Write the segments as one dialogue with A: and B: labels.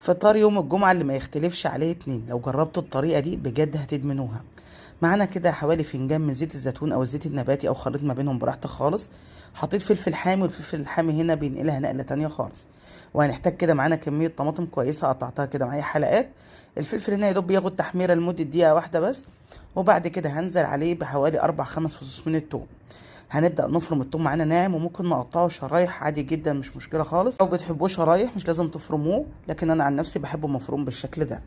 A: فطار يوم الجمعة اللي ما يختلفش عليه اتنين، لو جربتوا الطريقة دي بجد هتدمنوها. معانا كده حوالي فنجان من زيت الزيتون او الزيت النباتي او خليط ما بينهم براحتك خالص. حطيت فلفل حامي، والفلفل الحامي هنا بينقلها نقلة تانية خالص. وهنحتاج كده معانا كمية طماطم كويسة قطعتها كده معايا حلقات. الفلفل هنا يدوب بياخد تحميرة لمدة دقيقة واحدة بس. وبعد كده هنزل عليه بحوالي 4 5 فصوص من التوم. هنبدأ نفرم التوم معانا ناعم، وممكن نقطعه شرايح عادي جدا، مش مشكلة خالص. لو بتحبوه شرايح مش لازم تفرموه، لكن انا عن نفسي بحبه مفروم بالشكل ده.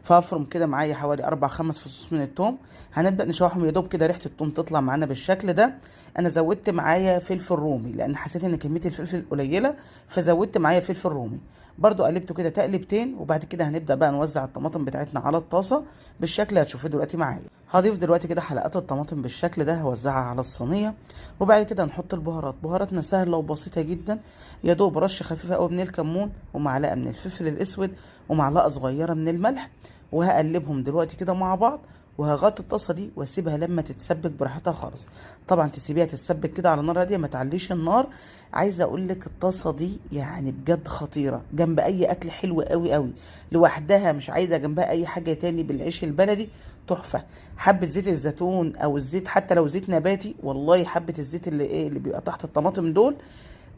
A: فهفرم كده معايا حوالي 4 5 فصوص من التوم. هنبدأ نشوحهم يا دوب كده ريحة التوم تطلع معانا بالشكل ده. انا زودت معايا فلفل رومي لان حسيت ان كمية الفلفل قليلة، فزودت معايا فلفل رومي. برضو قلبته كده تقلبتين، وبعد كده هنبدأ بقى نوزع الطماطم بتاعتنا على الطاسة بالشكل اللي هتشوفوه دلوقتي معايا. هضيف دلوقتي كده حلقات الطماطم بالشكل ده، هوزعها على الصينية. وبعد كده نحط البهارات. بهاراتنا سهلة وبسيطة جدا، يا دوب رش خفيفة قوي من الكمون، ومعلقة من الفلفل الاسود، ومعلقة صغيرة من الملح. وهقلبهم دلوقتي كده مع بعض. وهغطي الطاسه دي واسيبها لما تتسبك براحتها خالص. طبعا تسيبيها تتسبك كده على نار هاديه، ما تعليش النار. عايزه اقول لك الطاسه دي يعني بجد خطيره جنب اي اكل حلو قوي قوي. لوحدها مش عايزه جنبها اي حاجه تاني، بالعيش البلدي تحفه. حبه زيت الزيتون او الزيت، حتى لو زيت نباتي، والله حبه الزيت اللي بيبقى تحت الطماطم دول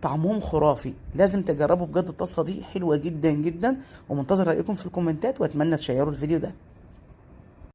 A: طعمهم خرافي. لازم تجربوا بجد، الطاسه دي حلوه جدا جدا. ومنتظر رايكم في الكومنتات، واتمنى تشيروا الفيديو ده.